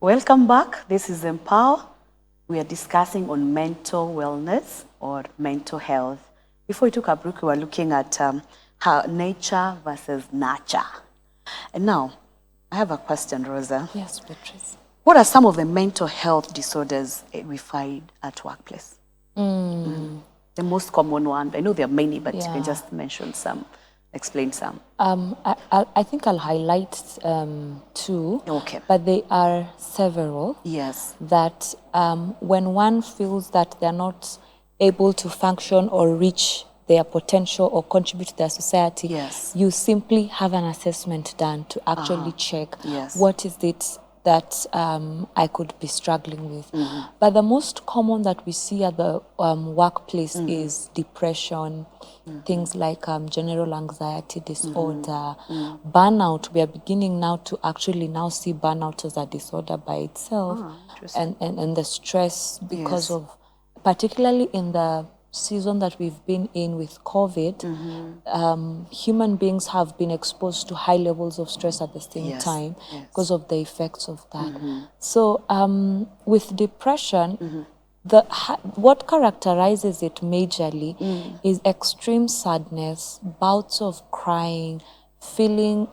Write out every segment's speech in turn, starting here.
Welcome back. This is Empower. We are discussing on mental wellness or mental health. Before we took a break, we were looking at how nature versus nurture. And now, I have a question, Rosa. Yes, Beatrice. What are some of the mental health disorders we find at workplace? The most common one. I know there are many, but you can just mention some, explain some. I think I'll highlight two, but they are several. Yes. That when one feels that they're not able to function or reach their potential or contribute to their society, yes, you simply have an assessment done to actually check yes, what is it that I could be struggling with. But the most common that we see at the workplace is depression, things like general anxiety disorder, burnout. We are beginning now to actually now see burnout as a disorder by itself, and the stress because of, particularly in the season that we've been in with COVID, human beings have been exposed to high levels of stress at the same time because of the effects of that. So with depression, what characterizes it majorly is extreme sadness, bouts of crying, feeling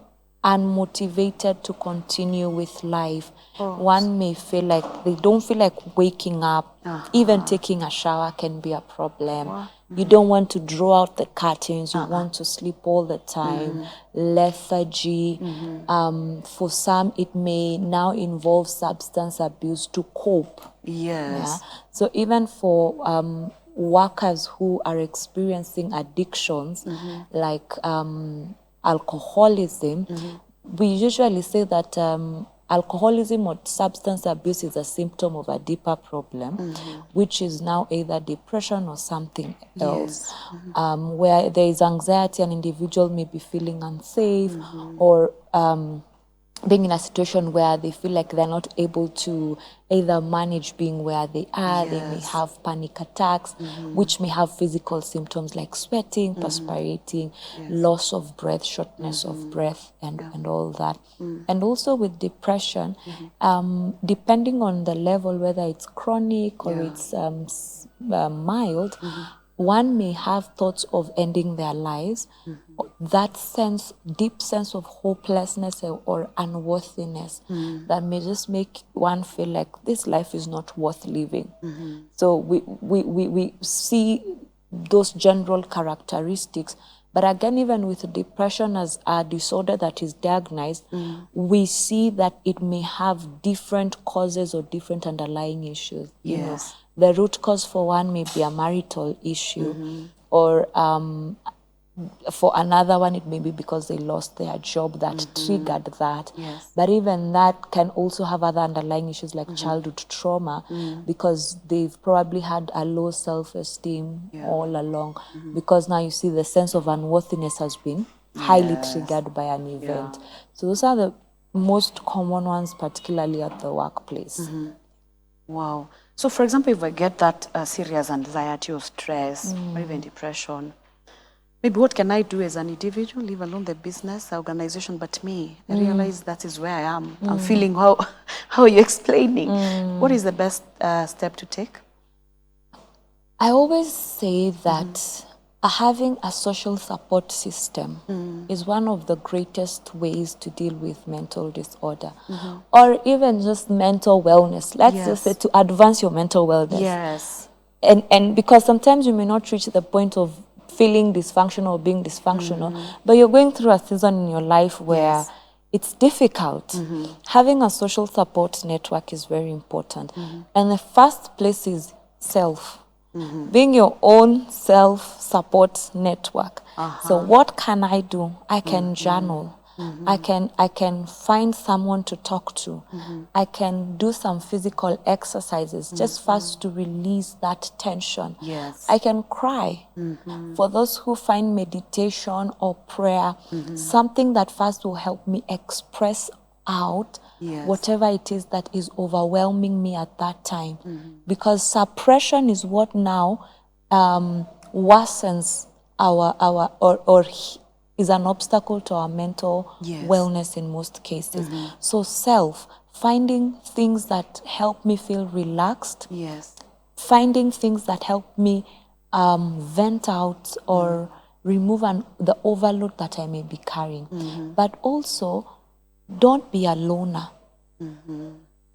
unmotivated to continue with life. One may feel like they don't feel like waking up. Even taking a shower can be a problem. You don't want to draw out the curtains. You want to sleep all the time. Lethargy. For some, it may now involve substance abuse to cope. Yes. So even for workers who are experiencing addictions, like alcoholism, we usually say that alcoholism or substance abuse is a symptom of a deeper problem, which is now either depression or something else. Where there is anxiety, an individual may be feeling unsafe or being in a situation where they feel like they're not able to either manage being where they are. They may have panic attacks, which may have physical symptoms like sweating, perspirating, loss of breath, shortness of breath, and all that. And also with depression, depending on the level, whether it's chronic or it's mild, one may have thoughts of ending their lives. That sense, deep sense of hopelessness or unworthiness that may just make one feel like this life is not worth living. So we see those general characteristics. But again, even with depression as a disorder that is diagnosed, we see that it may have different causes or different underlying issues. You know, the root cause for one may be a marital issue, or for another one, it may be because they lost their job that triggered that. But even that can also have other underlying issues like childhood trauma, because they've probably had a low self-esteem all along. Because now you see the sense of unworthiness has been highly triggered by an event. So those are the most common ones, particularly at the workplace. Wow. So for example, if I get that serious anxiety or stress or even depression, maybe what can I do as an individual, leave alone the business, organization, but me? I realize that is where I am. I'm feeling how are you explaining? What is the best step to take? I always say that having a social support system is one of the greatest ways to deal with mental disorder, or even just mental wellness. Let's just say to advance your mental wellness. And because sometimes you may not reach the point of feeling dysfunctional or being dysfunctional, but you're going through a season in your life where it's difficult. Having a social support network is very important. And the first place is self. Being your own self-support network. So what can I do? I can journal. I can find someone to talk to. I can do some physical exercises just first to release that tension. I can cry. For those who find meditation or prayer something that first will help me express out whatever it is that is overwhelming me at that time. Because suppression is what now worsens our is an obstacle to our mental wellness in most cases. So self, finding things that help me feel relaxed, Yes. finding things that help me vent out or remove the overload that I may be carrying. But also, don't be a loner.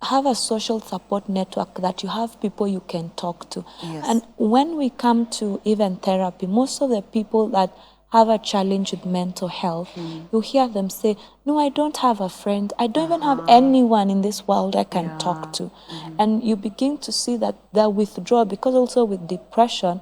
Have a social support network that you have people you can talk to. Yes. And when we come to even therapy, most of the people that have a challenge with mental health, you hear them say, no, I don't have a friend. I don't even have anyone in this world I can talk to. And you begin to see that they withdraw, because also with depression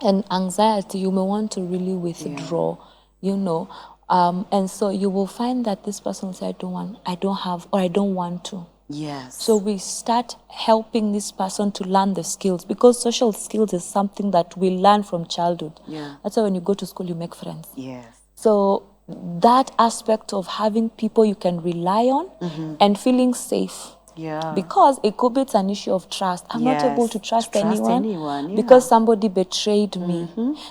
and anxiety, you may want to really withdraw, you know. And so you will find that this person will say, I don't have, or I don't want to. Yes. So we start helping this person to learn the skills, because social skills is something that we learn from childhood. Yeah. That's why when you go to school, you make friends. Yes. So that aspect of having people you can rely on and feeling safe. Yeah. Because it could be an issue of trust. I'm not able to trust anyone yeah. because somebody betrayed me.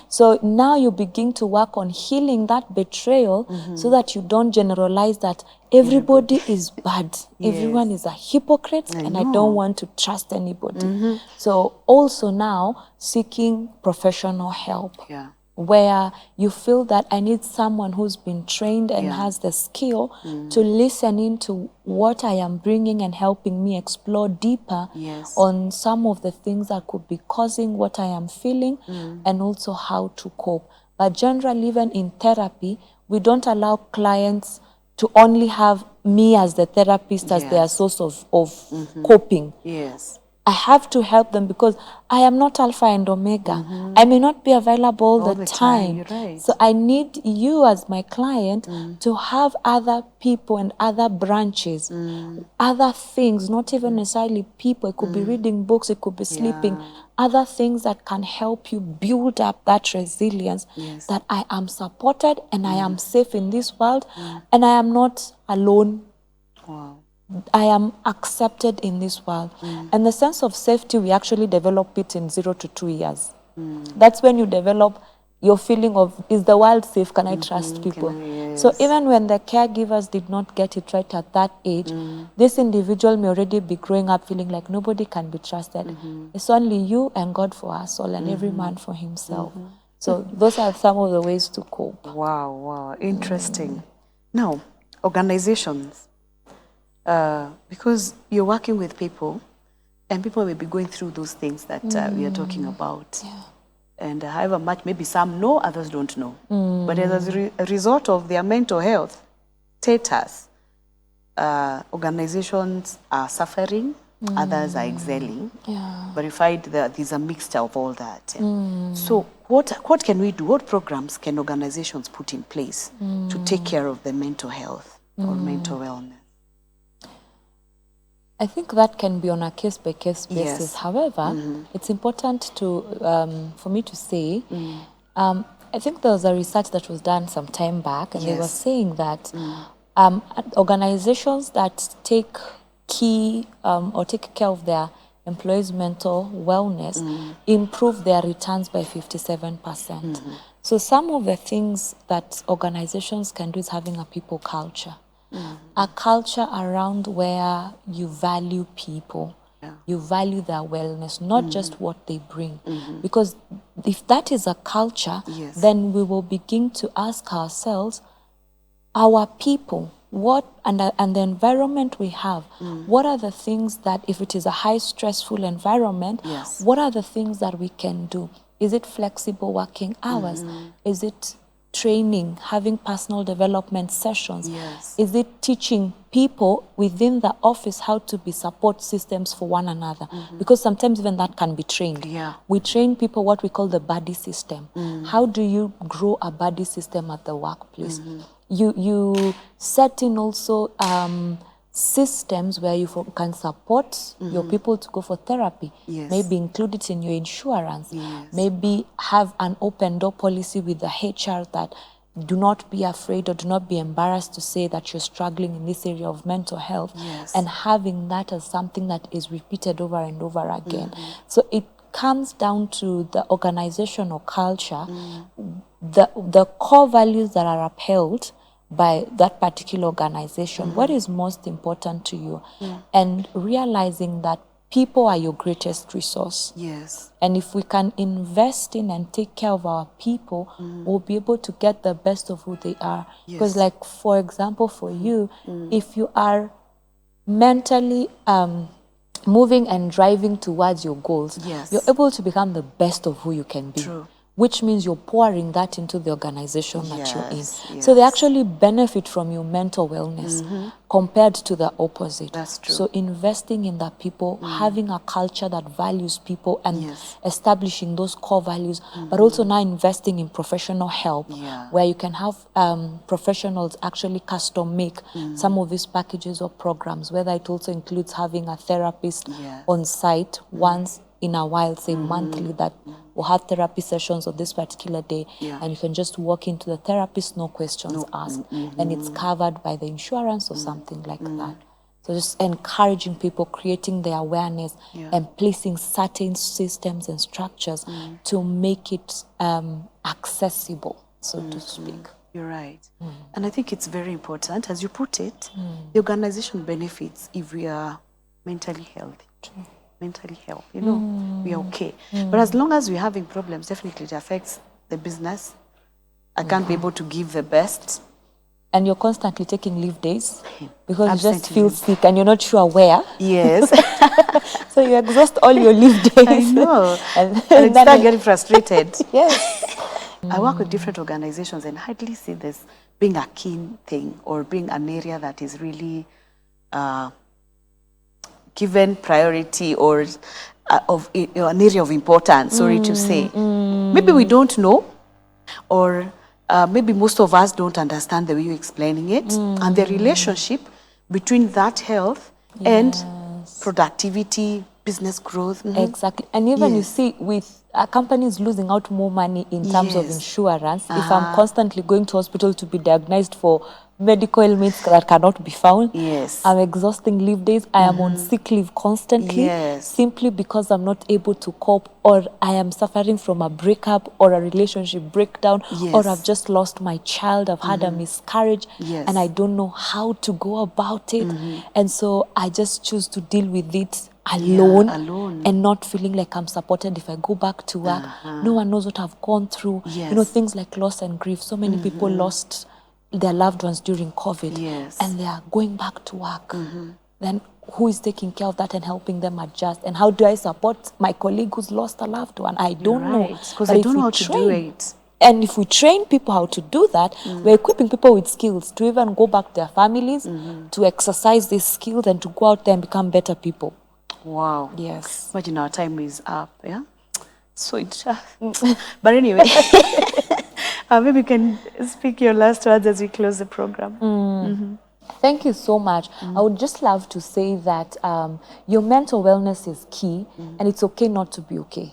So now you begin to work on healing that betrayal so that you don't generalize that everybody is bad. Everyone is a hypocrite and I don't want to trust anybody. So also now seeking professional help. Yeah. Where you feel that I need someone who's been trained and has the skill to listen into what I am bringing and helping me explore deeper on some of the things that could be causing what I am feeling and also how to cope. But generally, even in therapy, we don't allow clients to only have me as the therapist as their source of coping. Yes. I have to help them because I am not alpha and omega. I may not be available all the time. You're right. So I need you as my client to have other people and other branches, other things, not even necessarily people. It could be reading books, it could be sleeping, other things that can help you build up that resilience, that I am supported and I am safe in this world and I am not alone. Wow. I am accepted in this world. And the sense of safety, we actually develop it in 0 to 2 years. That's when you develop your feeling of, is the world safe? Can I trust people? So even when the caregivers did not get it right at that age, this individual may already be growing up feeling like nobody can be trusted. It's only you and God for us all and every man for himself. So those are some of the ways to cope. Wow, wow, interesting. Now, organizations. Because you're working with people and people may be going through those things that we are talking about. And however much, maybe some know, others don't know. But as a result of their mental health status, organizations are suffering, others are excelling. But you find that there's a mixture of all that. So what can we do? What programs can organizations put in place to take care of the mental health or mental wellness? I think that can be on a case-by-case basis. However, it's important to for me to say, I think there was a research that was done some time back, and they were saying that organizations that take or take care of their employees' mental wellness improve their returns by 57%. So some of the things that organizations can do is having a people culture. A culture around where you value people, you value their wellness, not just what they bring. Because if that is a culture, then we will begin to ask ourselves, our people, what and the environment we have, what are the things that, if it is a high stressful environment, what are the things that we can do? Is it flexible working hours? Is it training, having personal development sessions? Is it teaching people within the office how to be support systems for one another? Because sometimes even that can be trained. We train people what we call the buddy system. How do you grow a buddy system at the workplace? You set in also systems where you can support your people to go for therapy. Maybe include it in your insurance. Maybe have an open door policy with the HR that do not be afraid or do not be embarrassed to say that you're struggling in this area of mental health, and having that as something that is repeated over and over again. So it comes down to the organizational culture, the core values that are upheld by that particular organization, what is most important to you, and realizing that people are your greatest resource. Yes. And if we can invest in and take care of our people, we'll be able to get the best of who they are. Because like, for example, for you, if you are mentally moving and driving towards your goals, you're able to become the best of who you can be. True. Which means you're pouring that into the organization that you're in. So they actually benefit from your mental wellness compared to the opposite. That's true. So investing in the people, having a culture that values people and establishing those core values, but also now investing in professional help where you can have professionals actually custom make some of these packages or programs, whether it also includes having a therapist on site once in a while, say monthly, that we'll have therapy sessions on this particular day, and you can just walk into the therapist, no questions asked, and it's covered by the insurance or something like that. So just encouraging people, creating their awareness and placing certain systems and structures to make it accessible, so to speak. You're right. And I think it's very important, as you put it, the organization benefits if we are mentally healthy. Mentally health, you know, we are okay. But as long as we're having problems, definitely it affects the business. I can't be able to give the best. And you're constantly taking leave days because you just feel sick and you're not sure where. Yes. So you exhaust all your leave days. I know. and then start getting frustrated. Yes. I work with different organizations and hardly see this being a keen thing or being an area that is really given priority or of an area of importance, sorry to say. Maybe we don't know, or maybe most of us don't understand the way you're explaining it, and the relationship between that health and productivity, business growth. Exactly. And even you see with companies losing out more money in terms of insurance, if I'm constantly going to hospital to be diagnosed for medical ailments that cannot be found, I'm exhausting leave days, I am on sick leave constantly, simply because I'm not able to cope, or I am suffering from a breakup or a relationship breakdown, or I've just lost my child, I've had a miscarriage, and I don't know how to go about it, and so I just choose to deal with it alone and not feeling like I'm supported if I go back to work. No one knows what I've gone through. You know, things like loss and grief. So many people lost their loved ones during COVID, and they are going back to work. Then who is taking care of that and helping them adjust? And how do I support my colleague who's lost a loved one? I don't know. Because I don't know how to do it. And if we train people how to do that, we're equipping people with skills to even go back to their families, to exercise these skills and to go out there and become better people. Wow. Yes. Imagine our time is up, yeah? So it's... but anyway, maybe you can speak your last words as we close the program. Thank you so much. I would just love to say that your mental wellness is key, and it's okay not to be okay.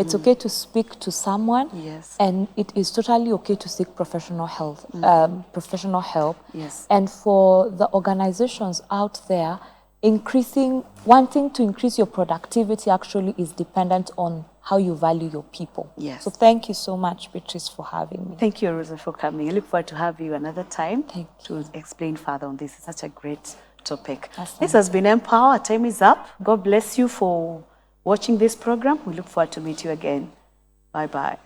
It's okay to speak to someone, and it is totally okay to seek professional help. And for the organizations out there, wanting to increase your productivity actually is dependent on how you value your people. So thank you so much, Beatrice, for having me. Thank you, Rosa, for coming. I look forward to have you another time to explain further on this. It's such a great topic. This has been Empower. Time is up. God bless you for watching this program. We look forward to meet you again. Bye-bye.